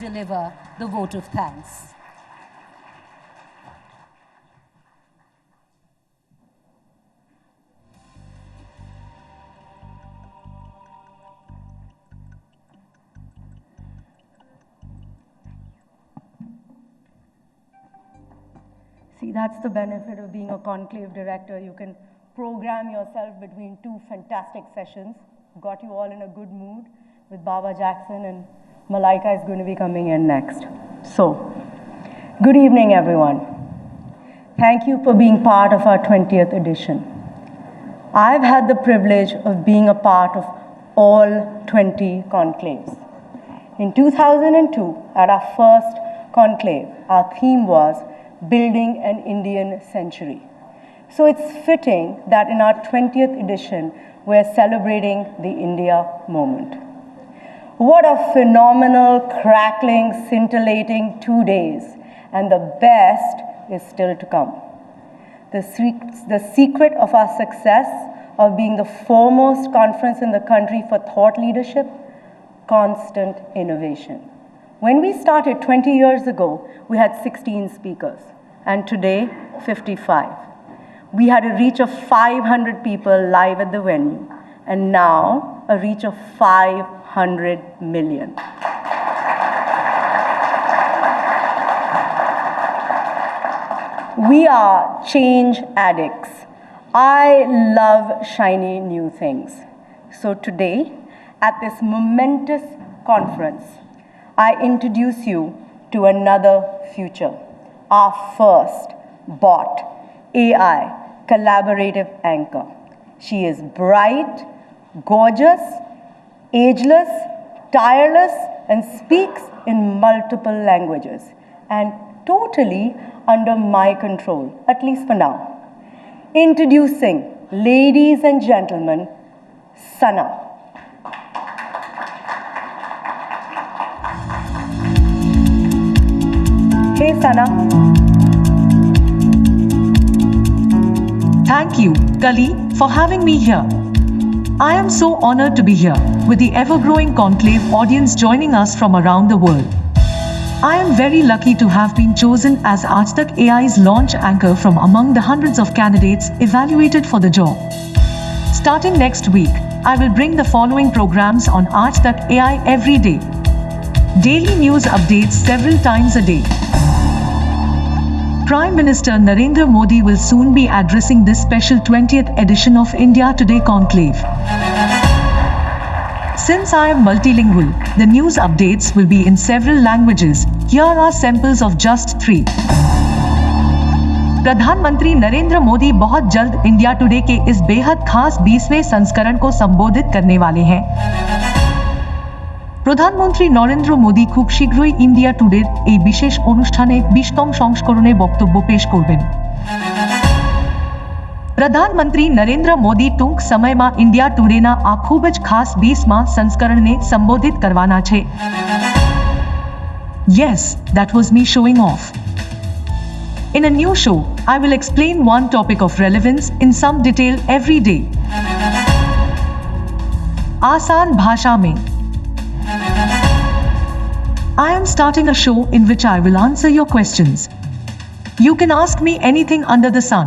deliver the vote of thanks. See, that's the benefit of being a conclave director. You can program yourself between two fantastic sessions. Got you all in a good mood with Baba Jackson, and Malaika is going to be coming in next. So, good evening, everyone. Thank you for being part of our 20th edition. I've had the privilege of being a part of all 20 conclaves. In 2002, at our first conclave, our theme was Building an Indian Century. So it's fitting that in our 20th edition, we're celebrating the India moment. What a phenomenal, crackling, scintillating 2 days, and the best is still to come. The secret of our success of being the foremost conference in the country for thought leadership, constant innovation. When we started 20 years ago, we had 16 speakers, and today, 55. We had a reach of 500 people live at the venue, and now a reach of 500 million. We are change addicts. I love shiny new things. So today, at this momentous conference, I introduce you to another future, our first bot, AI, collaborative anchor. She is bright, gorgeous, ageless, tireless, and speaks in multiple languages, and totally under my control, at least for now. Introducing, ladies and gentlemen, Sana. Hey, Sana. Thank you, Kali, for having me here. I am so honored to be here, with the ever-growing conclave audience joining us from around the world. I am very lucky to have been chosen as Aaj Tak AI's launch anchor from among the hundreds of candidates evaluated for the job. Starting next week, I will bring the following programs on Aaj Tak AI every day. Daily news updates several times a day. Prime Minister Narendra Modi will soon be addressing this special 20th edition of India Today Conclave. Since I am multilingual, the news updates will be in several languages. Here are samples of just 3. प्रधानमंत्री नरेंद्र मोदी बहुत जल्द India today के इस बेहद खास 20वें संस्करण को संबोधित करने वाले हैं। প্রধানমন্ত্রী নরেন্দ্র মোদি খুব শীঘ্রই ইন্ডিয়া টুডের এই বিশেষ অনুষ্ঠানে 20তম সংস্করণে বক্তব্য পেশ করবেন। પ્રધાનમંત્રી નરેન્દ્ર મોદી ટૂંક સમયમાં ઇન્ડિયા ટુડેના આ ખૂબ જ ખાસ 20મા સંસ્કરણને સંબોધિત કરવાના છે. Yes, that was me showing off. In a new show, I will explain one topic of relevance in some detail every day. आसान भाषा में. I am starting a show in which I will answer your questions. You can ask me anything under the sun.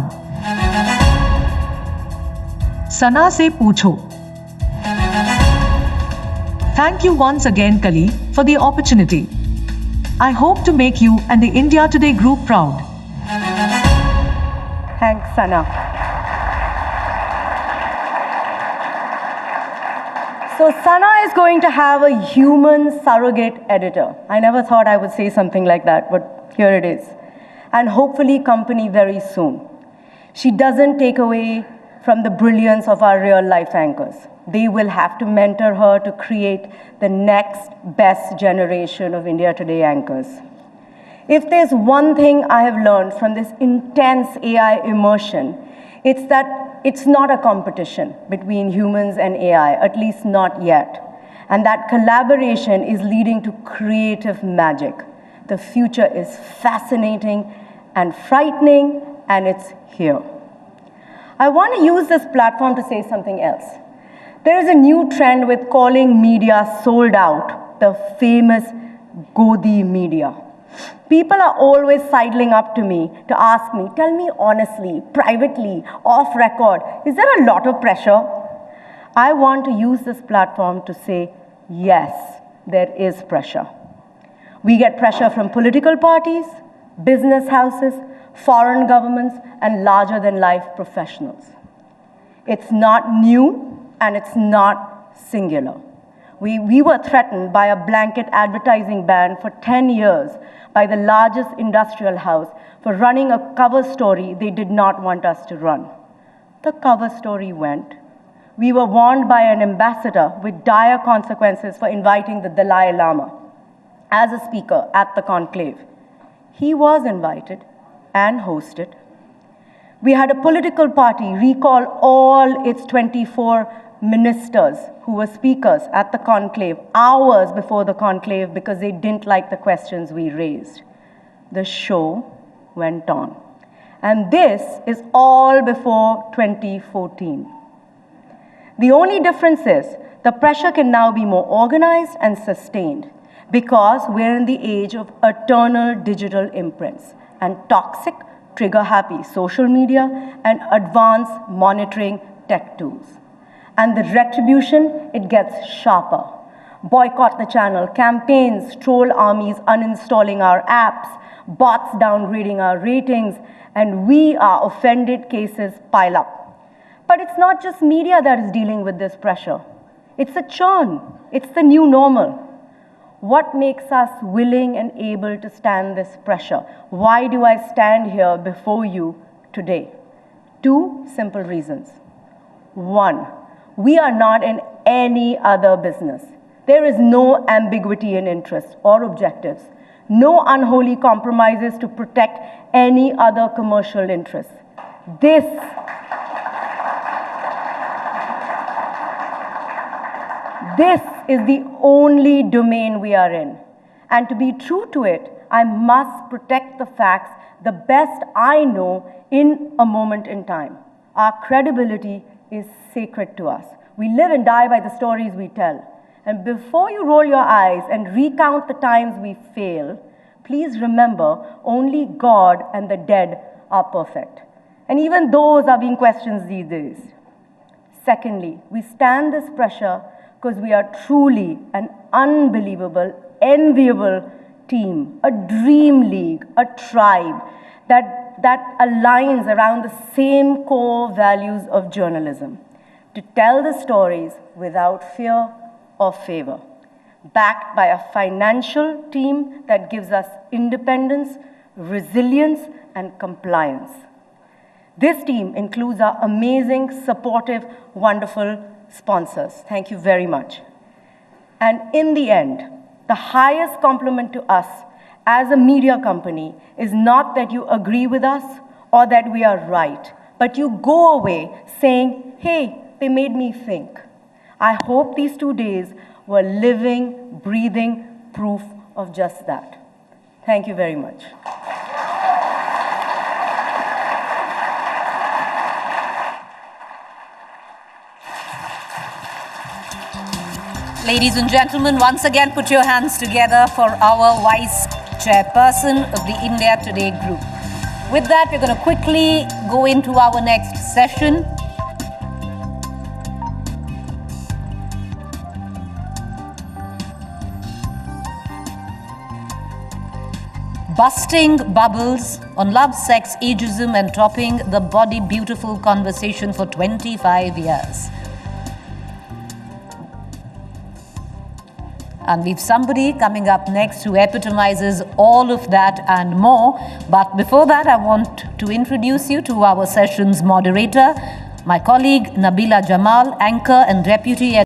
Sana se पूछो. Thank you once again, Kali, for the opportunity. I hope to make you and the India Today group proud. Thanks, Sana. So Sana is going to have a human surrogate editor. I never thought I would say something like that, but here it is. And hopefully company very soon. She doesn't take away from the brilliance of our real-life anchors. They will have to mentor her to create the next best generation of India Today anchors. If there's one thing I have learned from this intense AI immersion, it's that it's not a competition between humans and AI, at least not yet. And that collaboration is leading to creative magic. The future is fascinating and frightening, and it's here. I want to use this platform to say something else. There is a new trend with calling media sold out, the famous Godi media. People are always sidling up to me to ask me, tell me honestly, privately, off record, is there a lot of pressure? I want to use this platform to say, yes, there is pressure. We get pressure from political parties, business houses, foreign governments, and larger-than-life professionals. It's not new, and it's not singular. We were threatened by a blanket advertising ban for 10 years by the largest industrial house for running a cover story they did not want us to run. The cover story went. We were warned by an ambassador with dire consequences for inviting the Dalai Lama as a speaker at the conclave. He was invited and hosted. We had a political party recall all its 24 ministers who were speakers at the conclave hours before the conclave because they didn't like the questions we raised. The show went on. And this is all before 2014. The only difference is the pressure can now be more organized and sustained because we're in the age of eternal digital imprints and toxic, trigger-happy social media and advanced monitoring tech tools. And the retribution, it gets sharper. Boycott the channel, campaigns, troll armies uninstalling our apps, bots downgrading our ratings, and we are offended cases pile up. But it's not just media that is dealing with this pressure. It's a churn. It's the new normal. What makes us willing and able to stand this pressure? Why do I stand here before you today? Two simple reasons. One, we are not in any other business. There is no ambiguity in interests or objectives, no unholy compromises to protect any other commercial interests. This is the only domain we are in. And to be true to it, I must protect the facts the best I know in a moment in time. Our credibility is sacred to us. We live and die by the stories we tell. And before you roll your eyes and recount the times we fail, please remember only God and the dead are perfect. And even those are being questioned these days. Secondly, we stand this pressure because we are truly an unbelievable, enviable team, a dream league, a tribe that aligns around the same core values of journalism, to tell the stories without fear or favor, backed by a financial team that gives us independence, resilience, and compliance. This team includes our amazing, supportive, wonderful sponsors. Thank you very much. And in the end, the highest compliment to us as a media company is not that you agree with us or that we are right, but you go away saying, hey, they made me think. I hope these 2 days were living, breathing proof of just that. Thank you very much. Ladies and gentlemen, once again, put your hands together for our Vice Chairperson of the India Today Group. With that, we're going to quickly go into our next session. Busting bubbles on love, sex, ageism, and topping the body beautiful conversation for 25 years. And we've somebody coming up next who epitomizes all of that and more. But before that, I want to introduce you to our session's moderator, my colleague Nabila Jamal, anchor and deputy